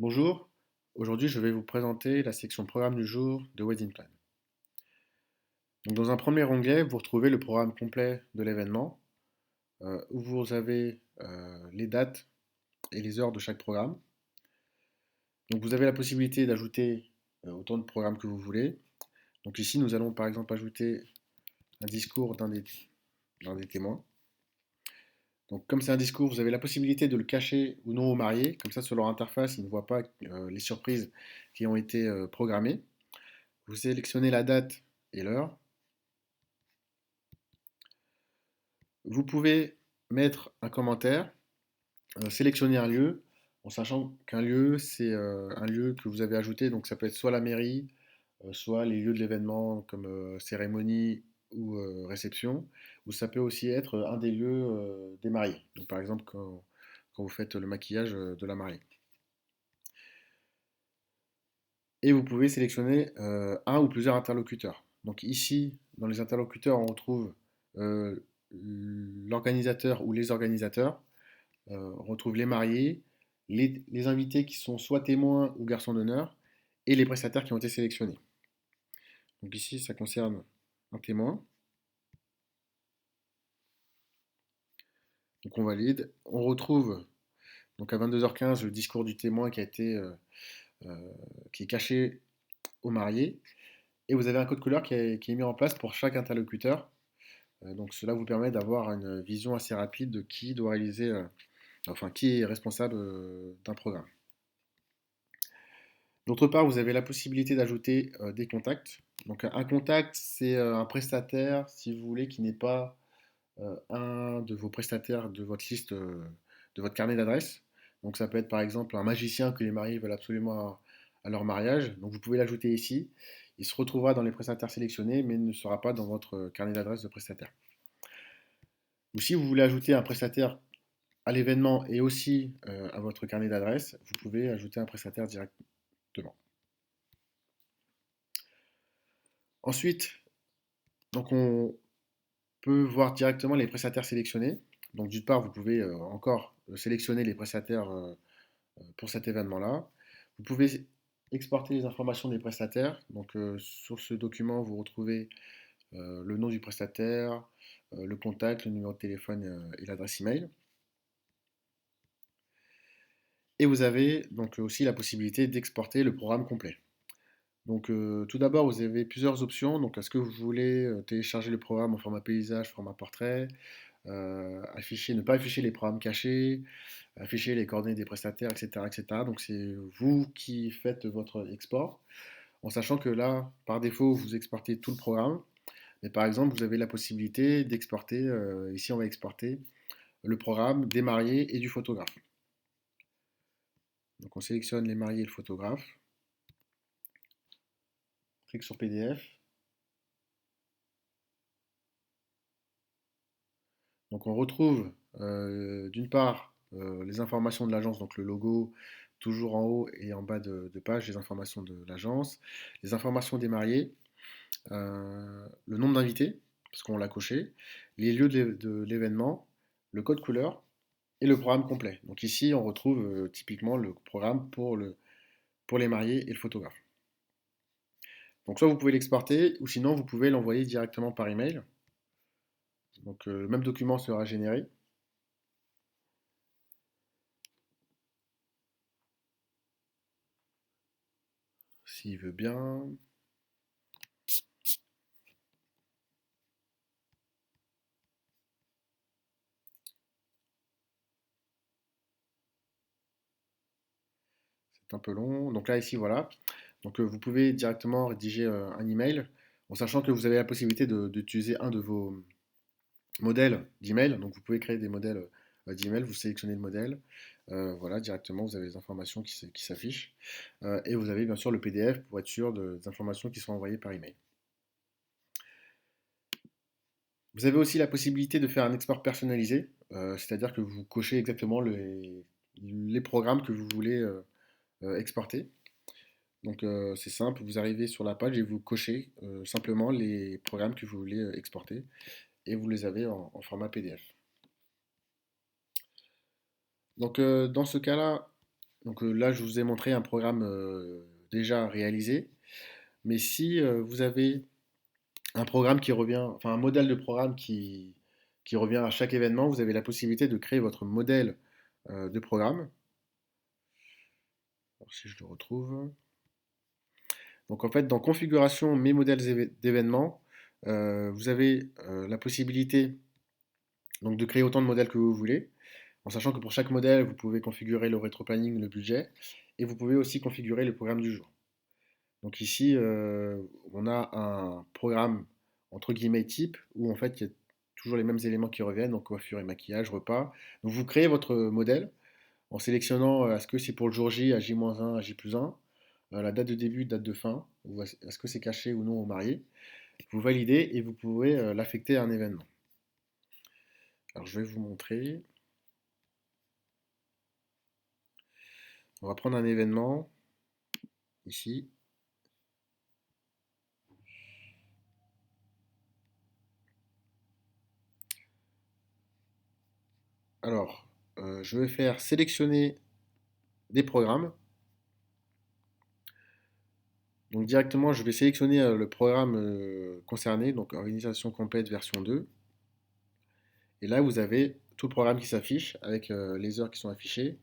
Bonjour, aujourd'hui je vais vous présenter la section programme du jour de Wedding Plan. Donc, dans un premier onglet, vous retrouvez le programme complet de l'événement, où vous avez les dates et les heures de chaque programme. Donc vous avez la possibilité d'ajouter autant de programmes que vous voulez. Donc ici nous allons par exemple ajouter un discours d'un des témoins. Donc comme c'est un discours, vous avez la possibilité de le cacher ou non aux mariés, comme ça sur leur interface ils ne voient pas les surprises qui ont été programmées. Vous sélectionnez la date et l'heure. Vous pouvez mettre un commentaire, sélectionner un lieu, en sachant qu'un lieu, c'est un lieu que vous avez ajouté, donc ça peut être soit la mairie, soit les lieux de l'événement comme cérémonie ou réception, ou ça peut aussi être un des lieux des mariés. Donc par exemple quand vous faites le maquillage de la mariée. Et vous pouvez sélectionner un ou plusieurs interlocuteurs. Donc ici, dans les interlocuteurs, on retrouve l'organisateur ou les organisateurs. On retrouve les mariés, les invités qui sont soit témoins ou garçons d'honneur, et les prestataires qui ont été sélectionnés. Donc ici, ça concerne un témoin. Donc on valide. On retrouve donc à 22h15 le discours du témoin qui est caché aux mariés. Et vous avez un code couleur qui est mis en place pour chaque interlocuteur. Donc cela vous permet d'avoir une vision assez rapide de qui doit réaliser, enfin qui est responsable d'un programme. D'autre part, vous avez la possibilité d'ajouter des contacts. Donc un contact, c'est un prestataire, si vous voulez, qui n'est pas un de vos prestataires de votre liste, de votre carnet d'adresses. Donc ça peut être par exemple un magicien que les mariés veulent absolument à leur mariage. Donc vous pouvez l'ajouter ici. Il se retrouvera dans les prestataires sélectionnés, mais ne sera pas dans votre carnet d'adresses de prestataire. Ou si vous voulez ajouter un prestataire à l'événement et aussi à votre carnet d'adresses, vous pouvez ajouter un prestataire directement. Ensuite, donc on peut voir directement les prestataires sélectionnés. Donc d'une part, vous pouvez encore sélectionner les prestataires pour cet événement-là. Vous pouvez exporter les informations des prestataires. Donc sur ce document, vous retrouvez le nom du prestataire, le contact, le numéro de téléphone et l'adresse email. Et vous avez donc aussi la possibilité d'exporter le programme complet. Donc tout d'abord, vous avez plusieurs options. Donc est-ce que vous voulez télécharger le programme en format paysage, format portrait, ne pas afficher les programmes cachés, afficher les coordonnées des prestataires, etc., etc. Donc c'est vous qui faites votre export, en sachant que là, par défaut, vous exportez tout le programme. Mais par exemple, vous avez la possibilité d'exporter, ici on va exporter le programme des mariés et du photographe. Donc on sélectionne les mariés et le photographe, on clique sur PDF. Donc on retrouve d'une part les informations de l'agence, donc le logo toujours en haut et en bas de page, les informations de l'agence, les informations des mariés, le nombre d'invités, parce qu'on l'a coché, les lieux de l'événement, le code couleur et le programme complet. Donc ici on retrouve typiquement le programme pour les mariés et le photographe. Donc soit vous pouvez l'exporter ou sinon vous pouvez l'envoyer directement par email. Donc le même document sera généré. S'il veut bien. C'est un peu long. Donc là, ici, voilà. Donc vous pouvez directement rédiger un email en sachant que vous avez la possibilité d'utiliser un de vos modèles d'email. Donc vous pouvez créer des modèles d'email, vous sélectionnez le modèle. Voilà, directement, vous avez les informations qui s'affichent. Et vous avez bien sûr le PDF pour être sûr des informations qui sont envoyées par email. Vous avez aussi la possibilité de faire un export personnalisé, c'est-à-dire que vous cochez exactement les programmes que vous voulez exporter. Donc c'est simple, vous arrivez sur la page et vous cochez simplement les programmes que vous voulez exporter et vous les avez en format PDF. Donc dans ce cas-là, Donc là, je vous ai montré un programme déjà réalisé. Mais si vous avez un programme qui revient, enfin un modèle de programme qui revient à chaque événement, vous avez la possibilité de créer votre modèle de programme. Alors, si je le retrouve. Donc en fait, dans configuration, mes modèles d'événements, vous avez la possibilité donc, de créer autant de modèles que vous voulez, en sachant que pour chaque modèle, vous pouvez configurer le rétro-planning, le budget, et vous pouvez aussi configurer le programme du jour. Donc ici, on a un programme entre guillemets type où en fait il y a toujours les mêmes éléments qui reviennent, donc coiffure et maquillage, repas. Donc vous créez votre modèle en sélectionnant est-ce que c'est pour le jour J à J-1, à J+1, la date de début, date de fin, ou est-ce que c'est caché ou non au marié. Vous validez et vous pouvez l'affecter à un événement. Alors je vais vous montrer. On va prendre un événement ici. Alors, je vais faire sélectionner des programmes. Donc directement, je vais sélectionner le programme concerné, donc organisation complète version 2. Et là, vous avez tout le programme qui s'affiche avec les heures qui sont affichées.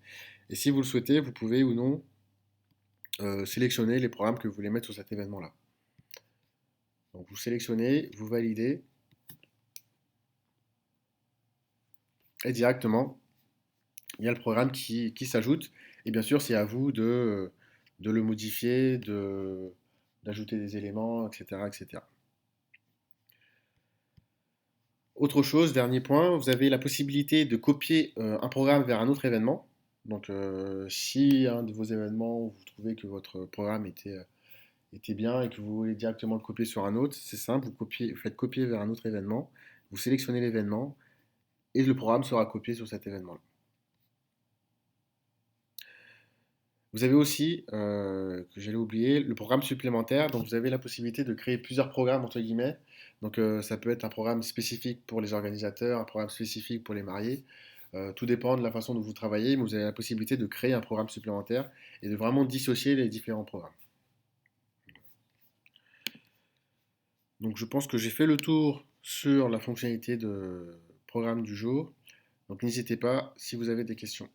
Et si vous le souhaitez, vous pouvez ou non sélectionner les programmes que vous voulez mettre sur cet événement-là. Donc vous sélectionnez, vous validez, et directement, il y a le programme qui s'ajoute. Et bien sûr, c'est à vous de le modifier, d'ajouter des éléments, etc., etc. Autre chose, dernier point, vous avez la possibilité de copier un programme vers un autre événement. Donc, si un de vos événements, vous trouvez que votre programme était bien et que vous voulez directement le copier sur un autre, c'est simple, vous faites copier vers un autre événement, vous sélectionnez l'événement et le programme sera copié sur cet événement-là. Vous avez aussi, que j'allais oublier, le programme supplémentaire. Donc, vous avez la possibilité de créer plusieurs programmes, entre guillemets. Donc, ça peut être un programme spécifique pour les organisateurs, un programme spécifique pour les mariés. Tout dépend de la façon dont vous travaillez, mais vous avez la possibilité de créer un programme supplémentaire et de vraiment dissocier les différents programmes. Donc, je pense que j'ai fait le tour sur la fonctionnalité de programme du jour. Donc, n'hésitez pas si vous avez des questions.